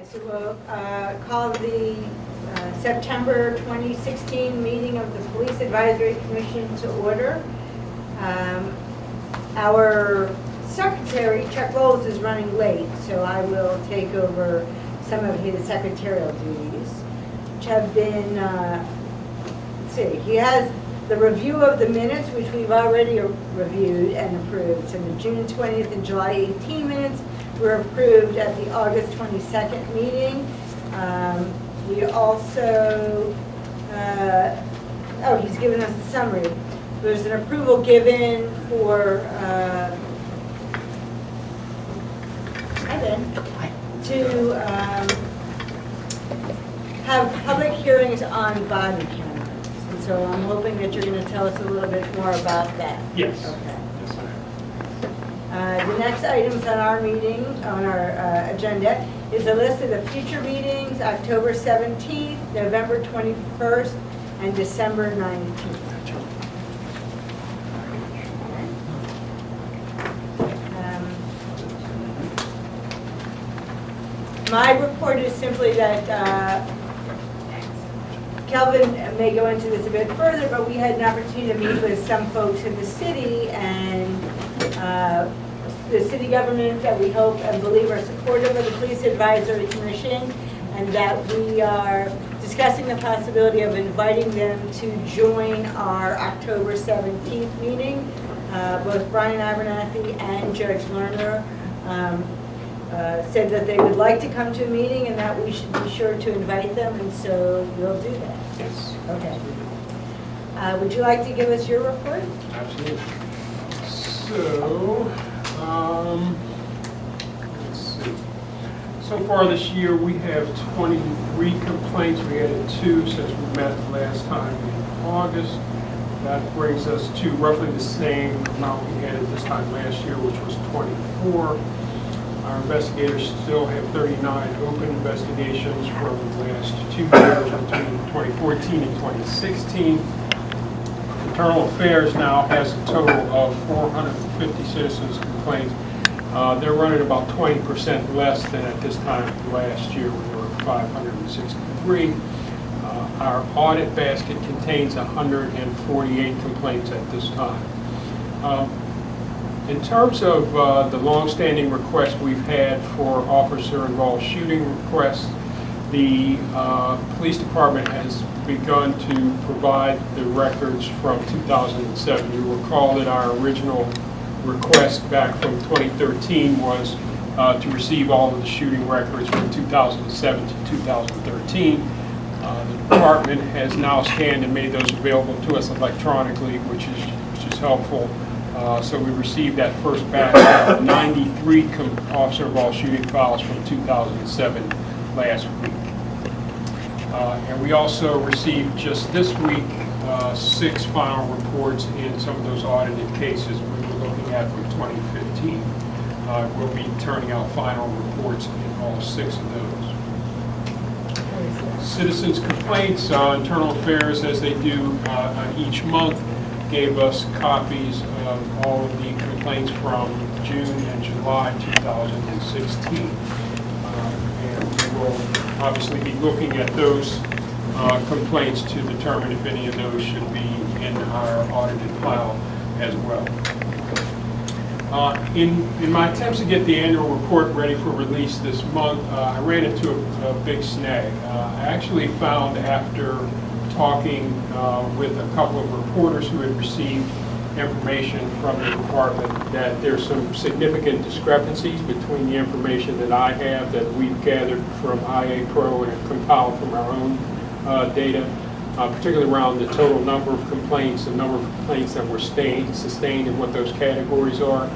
Okay, so we'll call the September 2016 meeting of the Police Advisory Commission to order. Our secretary, Chuck Bowles, is running late, so I will take over some of his secretarial duties, which have been, let's see, he has the review of the minutes, which we've already reviewed and approved. So the June 20th and July 18 minutes were approved at the August 22nd meeting. We also, he's given us a summary. There's an approval given for, to have public hearings on body cameras. And so I'm hoping that you're going to tell us a little bit more about that. Yes. Okay. Yes, I am. The next items on our meeting, on our agenda, is a list of the future meetings, October 17th, November 21st, and December 19th. My report is simply that Kelvin may go into this a bit further, but we had an opportunity to meet with some folks in the city and the city government that we hope and believe are supportive of the Police Advisory Commission, and that we are discussing the possibility of inviting them to join our October 17th meeting. Both Brian Abernathy and Judge Lerner said that they would like to come to a meeting and that we should be sure to invite them, and so we'll do that. Yes. Okay. Would you like to give us your report? Absolutely. So, let's see. So far this year, we have 23 complaints. We added 2 since we met last time in August. That brings us to roughly the same amount we had at this time last year, which was 24. Our investigators still have 39 open investigations from the last 2 years between 2014 and 2016. Internal Affairs now has a total of 450 citizens complaints. They're running about 20% less than at this time last year. We were at 563. Our audit basket contains 148 complaints at this time. In terms of the long-standing requests we've had for officer-involved shooting requests, the police department has begun to provide the records from 2007. You recall that our original request back from 2013 was to receive all of the shooting records from 2007 to 2013. The department has now scanned and made those available to us electronically, which is helpful. So we received that first batch of 93 officer-involved shooting files from 2007 last week. And we also received just this week 6 final reports in some of those audited cases we were looking at from 2015. We'll be turning out final reports in all 6 of those. Citizens' complaints, Internal Affairs, as they do each month, gave us copies of all of the complaints from June and July 2016. And we will obviously be looking at those complaints to determine if any of those should be in our audited file as well. In my attempts to get the annual report ready for release this month, I ran into a big snag. I actually found, after talking with a couple of reporters who had received information from the department, that there's some significant discrepancies between the information that I have, that we've gathered from IA Pro and compiled from our own data, particularly around the total number of complaints, the number of complaints that were sustained, and what those categories are.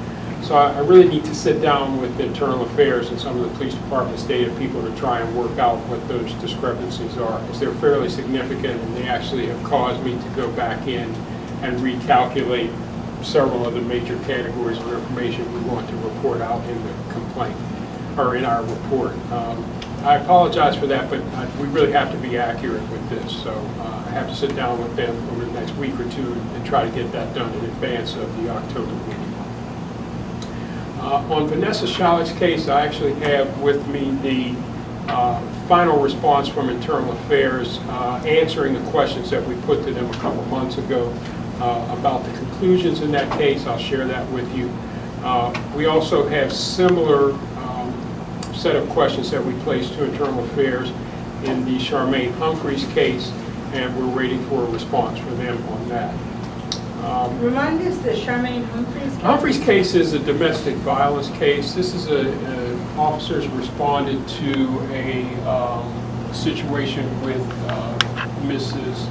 So I really need to sit down with Internal Affairs and some of the police department's data people to try and work out what those discrepancies are, because they're fairly significant, and they actually have caused me to go back in and recalculate several of the major categories of information we want to report out in the complaint, or in our report. I apologize for that, but we really have to be accurate with this, so I have to sit down with them over the next week or 2 and try to get that done in advance of the October meeting. On Vanessa Shallett's case, I actually have with me the Final response from Internal Affairs, answering the questions that we put to them a couple months ago about the conclusions in that case. I'll share that with you. We also have similar set of questions that we placed to Internal Affairs in the Charmaine Humphreys case, and we're waiting for a response from them on that. Remind us the Charmaine Humphreys case? Humphreys case is a domestic violence case. This is officers responded to a situation with Mrs.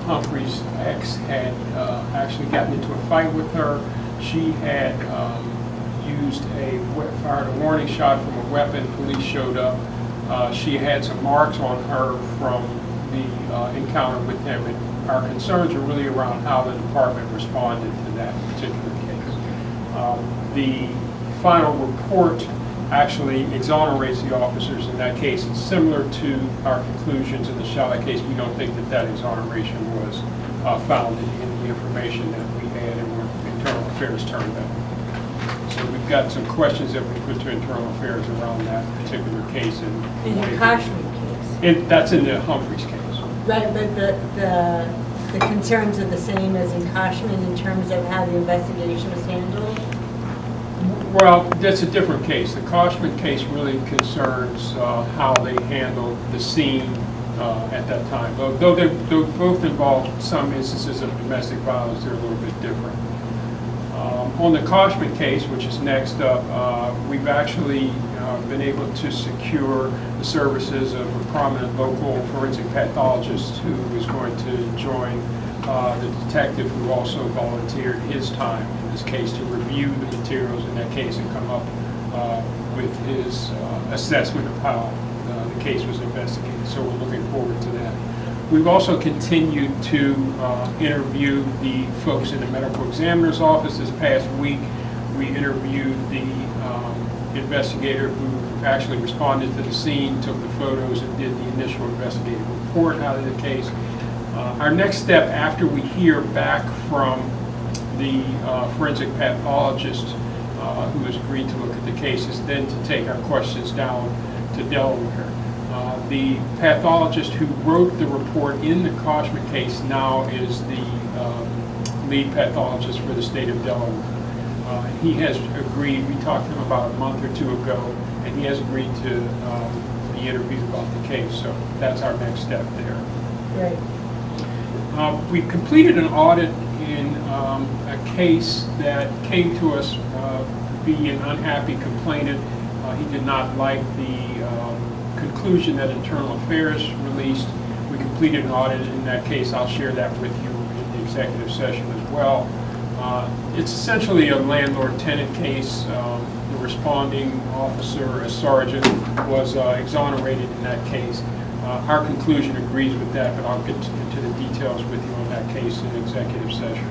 Humphreys' ex had actually gotten into a fight with her. She had fired a warning shot from a weapon. Police showed up. She had some marks on her from the encounter with him. And our concerns are really around how the department responded to that particular case. The final report actually exonerates the officers in that case. It's similar to our conclusions in the Shallot case. We don't think that that exoneration was founded in the information that we had and where Internal Affairs turned out. So we've got some questions that we put to Internal Affairs around that particular case. In the Kashmir case? And that's in the Humphreys case. Right, but the concerns are the same as in Kashmir in terms of how the investigation was handled? Well, that's a different case. The Kashmir case really concerns how they handled the scene at that time. Though they both involve some instances of domestic violence, they're a little bit different. On the Kashmir case, which is next up, we've actually been able to secure the services of a prominent local forensic pathologist who is going to join the detective who also volunteered his time in this case to review the materials in that case and come up with his assessment of how the case was investigated. So we're looking forward to that. We've also continued to interview the folks in the medical examiner's office. This past week, we interviewed the investigator who actually responded to the scene, took the photos, and did the initial investigative report out of the case. Our next step after we hear back from the forensic pathologist who has agreed to look at the case is then to take our questions down to Delaware. The pathologist who wrote the report in the Kashmir case now is the lead pathologist for the state of Delaware. He has agreed, we talked to him about a month or two ago, and he has agreed to be interviewed about the case, so that's our next step there. Right. We completed an audit in a case that came to us be an unhappy complainant. He did not like the conclusion that Internal Affairs released. We completed an audit in that case. I'll share that with you in the executive session as well. It's essentially a landlord-tenant case. The responding officer, a sergeant, was exonerated in that case. Our conclusion agrees with that, but I'll get into the details with you on that case in executive session.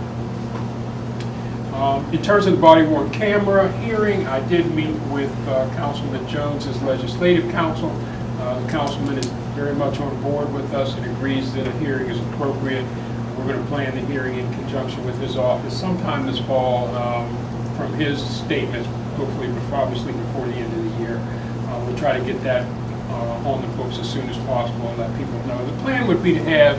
In terms of the body-worn camera hearing, I did meet with Councilman Jones as legislative counsel. The councilman is very much on board with us and agrees that a hearing is appropriate. We're going to plan the hearing in conjunction with his office sometime this fall. From his statements, hopefully, obviously before the end of the year. We'll try to get that on the books as soon as possible and let people know. The plan would be to have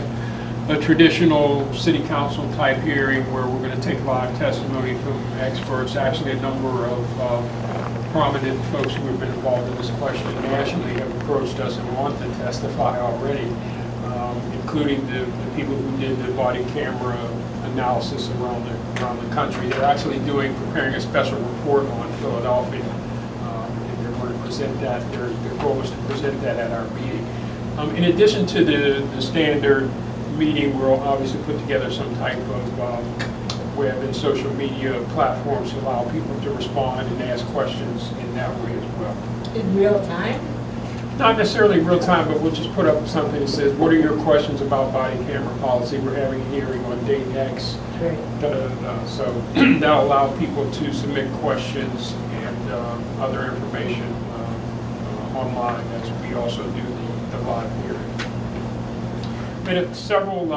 a traditional city council type hearing where we're going to take live testimony from experts. Actually, a number of prominent folks who have been involved in this question nationally have approached us and want to testify already, including the people who did the body camera analysis around the country. They're actually preparing a special report on Philadelphia, and they're going to present that. Their goal is to present that at our meeting. In addition to the standard meeting, we'll obviously put together some type of web and social media platforms to allow people to respond and ask questions in that way as well. In real time? Not necessarily real time, but we'll just put up something that says, what are your questions about body camera policy? We're having a hearing on date X. Great. So that'll allow people to submit questions and other information online as we also do the live hearing. Been at several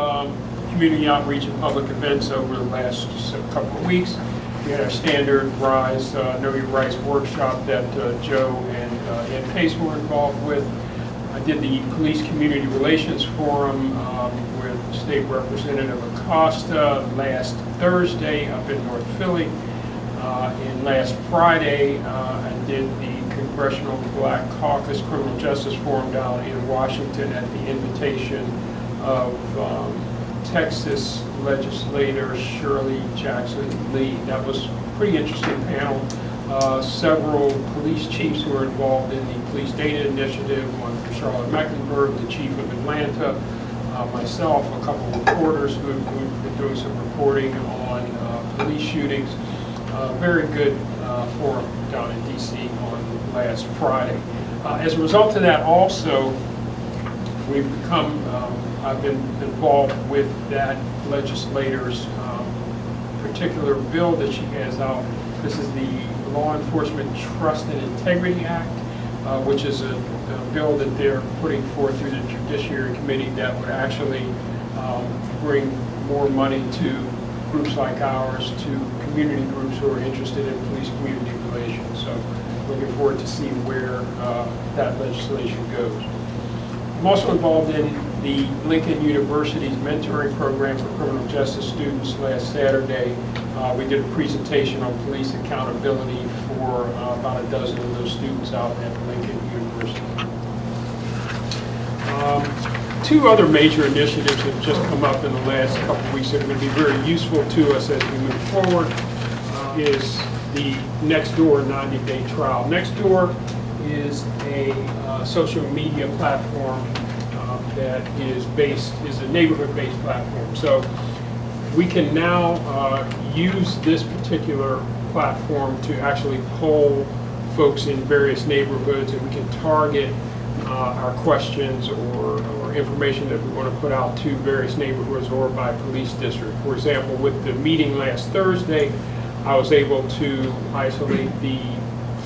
community outreach and public events over the last couple of weeks. We had our standard RISE, Know Your Rights workshop that Joe and Ed Pace were involved with. I did the Police Community Relations Forum with State Representative Acosta last Thursday up in North Philly. And last Friday, I did the Congressional Black Caucus Criminal Justice Forum down in Washington at the invitation of Texas legislator Shirley Jackson Lee. That was a pretty interesting panel. Several police chiefs who were involved in the Police Data Initiative, one from Charlotte Mecklenburg, the chief of Atlanta, myself, a couple of reporters who've been doing some reporting on police shootings. Very good forum down in D.C. on last Friday. As a result of that also, we've become, I've been involved with that legislator's particular bill that she has out. This is the Law Enforcement Trust and Integrity Act, which is a bill that they're putting forth through the Judiciary Committee that would actually bring more money to groups like ours, to community groups who are interested in police-community relations. So looking forward to see where that legislation goes. I'm also involved in the Lincoln University's mentoring program for criminal justice students. Last Saturday, we did a presentation on police accountability for about a dozen of those students out at Lincoln University. Two other major initiatives have just come up in the last couple of weeks that are going to be very useful to us as we move forward is the Nextdoor 90-day trial. Nextdoor is a social media platform that is a neighborhood-based platform. So we can now use this particular platform to actually poll folks in various neighborhoods, and we can target our questions or information that we want to put out to various neighborhoods or by police district. For example, with the meeting last Thursday, I was able to isolate the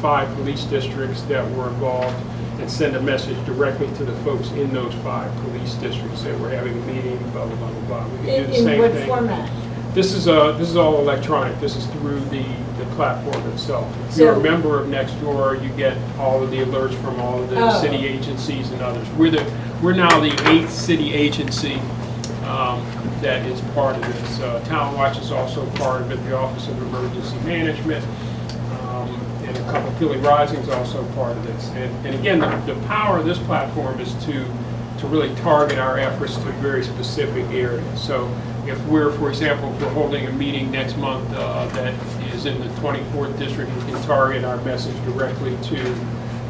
5 police districts that were involved and send a message directly to the folks in those 5 police districts that we're having a meeting, blah, blah, blah, blah, blah. We can do the same thing. In what format? This is all electronic. This is through the platform itself. If you're a member of Nextdoor, you get all of the alerts from all of the city agencies and others. We're now the 8th city agency that is part of this. Town Watch is also part of it, the Office of Emergency Management, and a couple, Philly Rising is also part of this. And again, the power of this platform is to really target our efforts to very specific areas. So if we're, for example, if we're holding a meeting next month that is in the 24th district, we can target our message directly to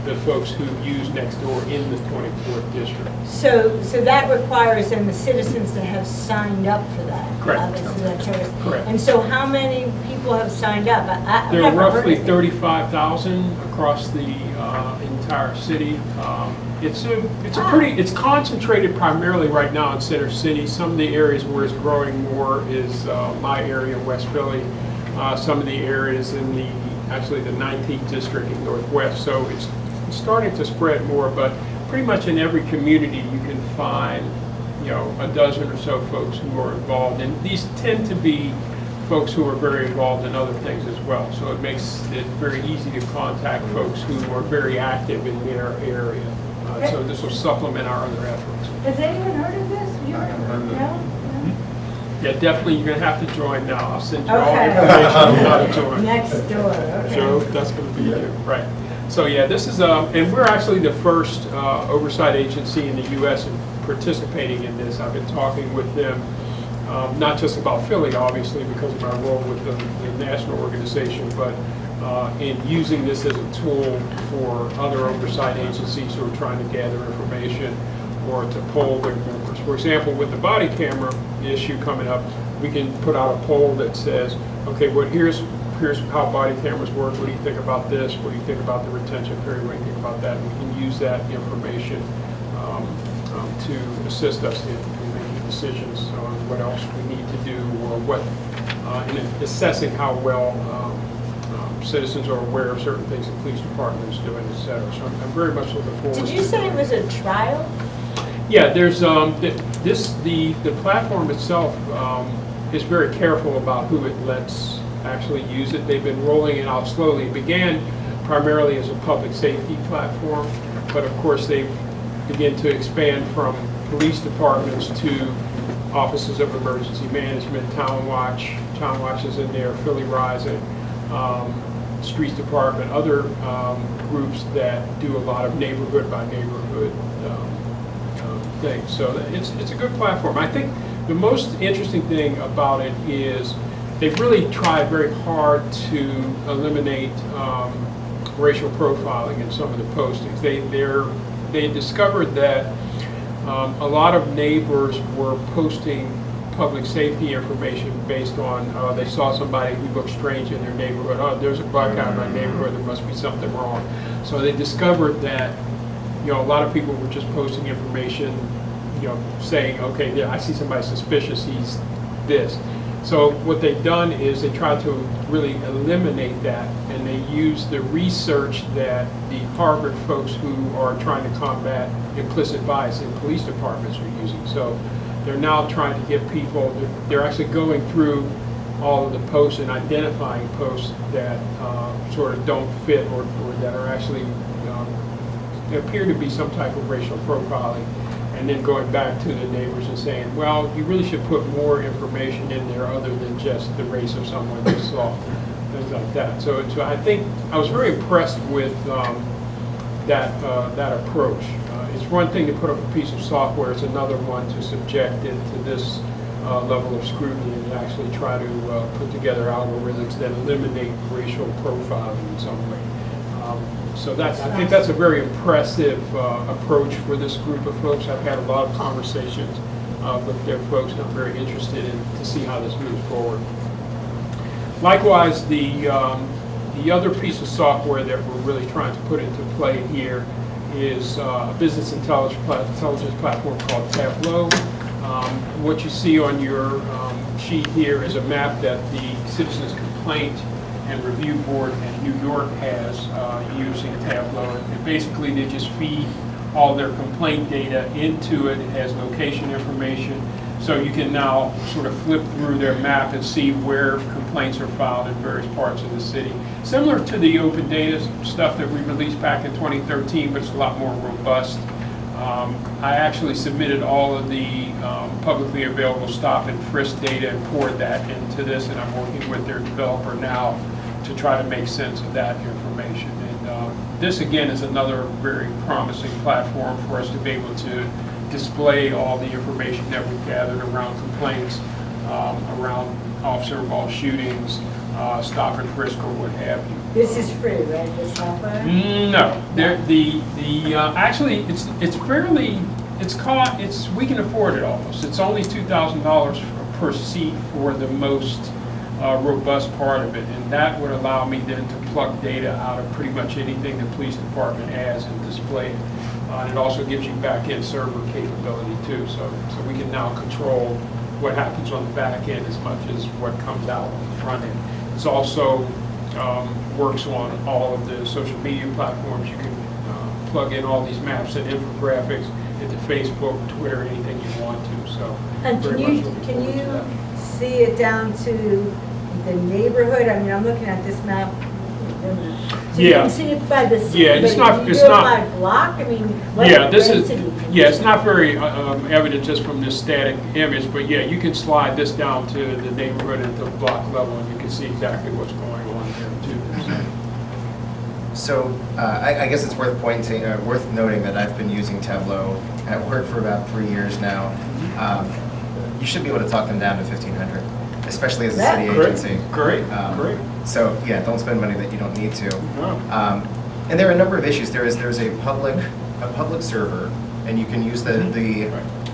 the folks who use Nextdoor in the 24th district. So that requires then the citizens to have signed up for that. Correct. That service. Correct. And so how many people have signed up? There are roughly 35,000 across the entire city. It's concentrated primarily right now in Center City. Some of the areas where it's growing more is my area, West Philly. Some of the areas in the 19th district in Northwest. So it's starting to spread more, but pretty much in every community you can find, a dozen or so folks who are involved. And these tend to be folks who are very involved in other things as well. So it makes it very easy to contact folks who are very active in their area. So this will supplement our other efforts. Has anyone heard of this? I haven't heard of it. No? Yeah, definitely you're going to have to join now. I'll send you all the information on how to join. Nextdoor, okay. Joe, that's going to be you. Right. So yeah, this is, and we're actually the first oversight agency in the U.S. in participating in this. I've been talking with them, not just about Philly, obviously, because of my role with the national organization, but in using this as a tool for other oversight agencies who are trying to gather information or to poll their members. For example, with the body camera issue coming up, we can put out a poll that says, okay, well, here's how body cameras work. What do you think about this? What do you think about the retention period? What do you think about that? And we can use that information to assist us in making decisions on what else we need to do or what, in assessing how well citizens are aware of certain things the police department is doing, et cetera. So I'm very much looking forward to it. Did you say it was a trial? Yeah, there's the platform itself is very careful about who it lets actually use it. They've been rolling it out slowly. It began primarily as a public safety platform, but of course they begin to expand from police departments to offices of emergency management, Town Watch is in there, Philly Rising, Streets Department, other groups that do a lot of neighborhood by neighborhood things. So it's a good platform. I think the most interesting thing about it is they've really tried very hard to eliminate racial profiling in some of the postings. They discovered that a lot of neighbors were posting public safety information based on they saw somebody who looked strange in their neighborhood. Oh, there's a black guy in my neighborhood, there must be something wrong. So they discovered that a lot of people were just posting information, saying, okay, yeah, I see somebody suspicious, he's this. So what they've done is they tried to really eliminate that, and they use the research that the Harvard folks who are trying to combat implicit bias in police departments are using. So they're now trying to get people, they're actually going through all of the posts and identifying posts that sort of don't fit or that are actually, they appear to be some type of racial profiling, and then going back to the neighbors and saying, well, you really should put more information in there other than just the race of someone you saw, things like that. So I think I was very impressed with that approach. It's one thing to put up a piece of software, it's another one to subject it to this level of scrutiny and actually try to put together algorithms that eliminate racial profiling in some way. So I think that's a very impressive approach for this group of folks. I've had a lot of conversations with their folks, and I'm very interested to see how this moves forward. Likewise, the other piece of software that we're really trying to put into play here is a business intelligence platform called Tableau. What you see on your sheet here is a map that the Citizens Complaint and Review Board in New York has using Tableau. And basically they just feed all their complaint data into it. It has location information. So you can now sort of flip through their map and see where complaints are filed in various parts of the city. Similar to the open data stuff that we released back in 2013, but it's a lot more robust. I actually submitted all of the publicly available stop and frisk data and poured that into this, and I'm working with their developer now to try to make sense of that information. And this again is another very promising platform for us to be able to display all the information that we've gathered around complaints, around officer-involved shootings, stop and frisk, or what have you. This is free, right, this software? No, actually we can afford it almost. It's only $2,000 per seat for the most robust part of it, and that would allow me then to plug data out of pretty much anything the police department has and display it. It also gives you back-end server capability too, so we can now control what happens on the back end as much as what comes out on the front end. It's also works on all of the social media platforms. You can plug in all these maps and infographics into Facebook, Twitter, anything you want to. So, and can you see it down to the neighborhood? I mean, I'm looking at this map. So you can see it by the city. Yeah, it's not. It's not by block. I mean, it's not very evident just from this static image, but yeah, you can slide this down to the neighborhood at the block level, and you can see exactly what's going on there too. So I guess it's worth noting that I've been using Tableau at work for about 3 years now. You should be able to talk them down to 1,500, especially as a city agency. Great. So yeah, don't spend money that you don't need to. No. And there are a number of issues. There's a public server, and you can use the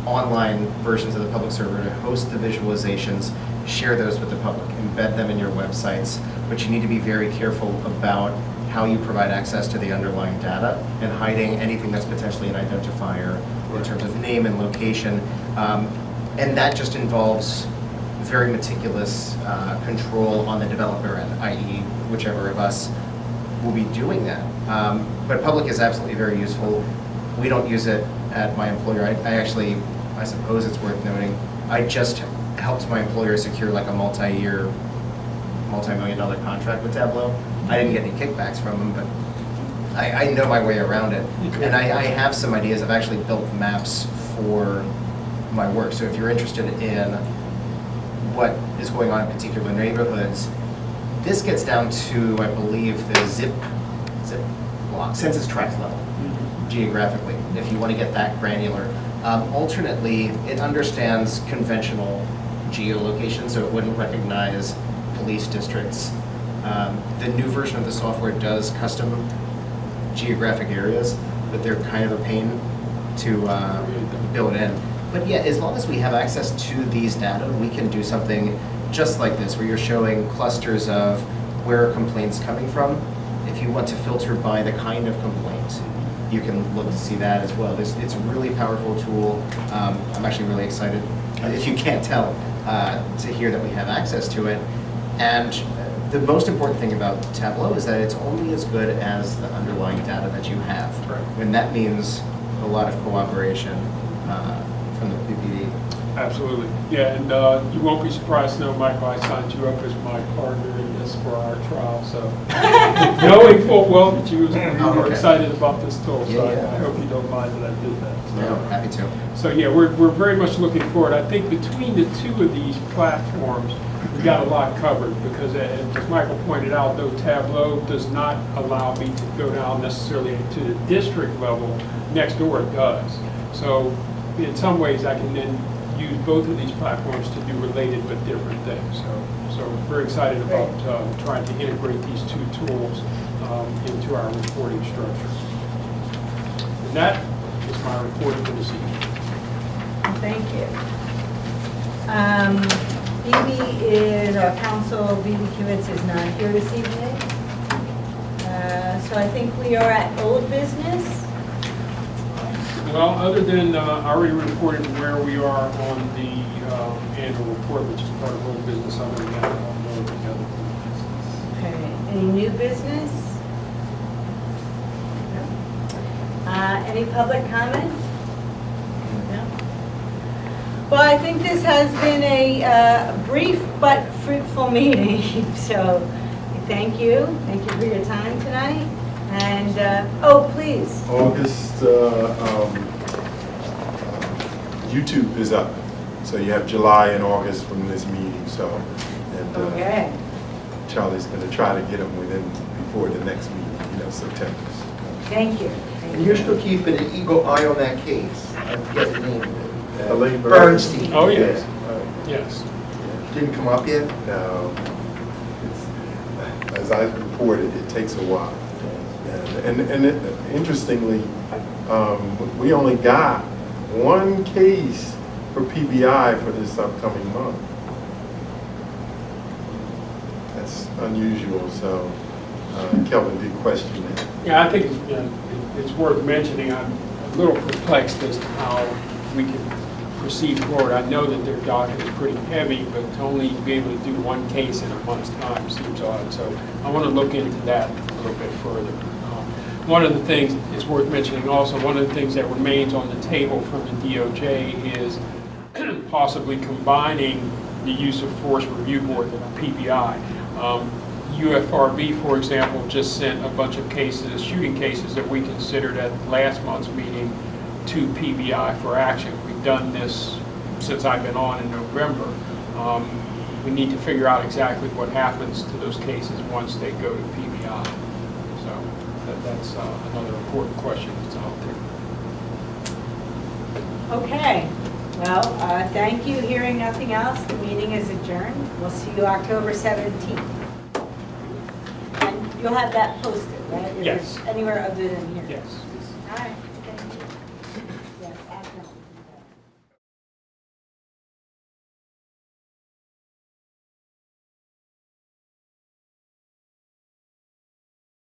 online versions of the public server to host the visualizations, share those with the public, embed them in your websites. But you need to be very careful about how you provide access to the underlying data and hiding anything that's potentially an identifier in terms of name and location. And that just involves very meticulous control on the developer end, i.e. whichever of us will be doing that. But public is absolutely very useful. We don't use it at my employer. I suppose it's worth noting, I just helped my employer secure like a multi-year multi-million-dollar contract with Tableau. I didn't get any kickbacks from them, but I know my way around it. And I have some ideas. I've actually built maps for my work. So if you're interested in what is going on in particular neighborhoods, this gets down to, I believe, the zip block, census tract level, geographically, if you want to get that granular. Alternately, it understands conventional geolocation, so it wouldn't recognize police districts. The new version of the software does custom geographic areas, but they're kind of a pain to build in. But yeah, as long as we have access to these data, we can do something just like this, where you're showing clusters of where are complaints coming from. If you want to filter by the kind of complaint, you can look to see that as well. It's a really powerful tool. I'm actually really excited, if you can't tell, to hear that we have access to it. And the most important thing about Tableau is that it's only as good as the underlying data that you have. Right. And that means a lot of cooperation from the PPD. Absolutely. Yeah, and you won't be surprised to know, Michael, I signed you up as my partner in this for our trial, so knowing full well that you were excited about this tool, so Yeah. I hope you don't mind that I did that. So. No, happy to. So yeah, we're very much looking forward. I think between the two of these platforms, we got a lot covered because, as Michael pointed out, though Tableau does not allow me to go down necessarily to the district level, Nextdoor does. So in some ways, I can then use both of these platforms to do related but different things. So we're very excited about trying to integrate these two tools into our reporting structure. And that is my report for this evening. Thank you. BB is, our council, BB Kivitz is not here this evening. So I think we are at old business. Well, other than I already reported where we are on the annual report, which is part of old business, other than that, I don't know the other business. Okay, any new business? No. Any public comment? No. Well, I think this has been a brief but fruitful meeting, so thank you. Thank you for your time tonight. And, oh, please. August, YouTube is up. So you have July and August from this meeting, so. And Okay. Charlie's gonna try to get them before the next meeting, September. Thank you. And you're still keeping an eagle eye on that case. I forget the name. Elaine Bernstein. Oh, yes. Yeah. Yes. Didn't come up yet? Now, as I reported, it takes a while. And interestingly, we only got one case for PBI for this upcoming month. That's unusual, so Kelvin did question it. Yeah, I think it's worth mentioning. I'm a little perplexed as to how we can proceed forward. I know that their docket is pretty heavy, but to only be able to do one case in a month's time seems odd. So I want to look into that a little bit further. One of the things, it's worth mentioning also, one of the things that remains on the table from the DOJ is possibly combining the use of force review board with PBI. UFRB, for example, just sent a bunch of cases, shooting cases that we considered at last month's meeting to PBI for action. We've done this since I've been on in November. We need to figure out exactly what happens to those cases once they go to PBI. So that's another important question that's out there. Okay. Well, thank you. Hearing nothing else, the meeting is adjourned. We'll see you October 17th. And you'll have that posted, right? If Yes. it's anywhere other than here? Yes.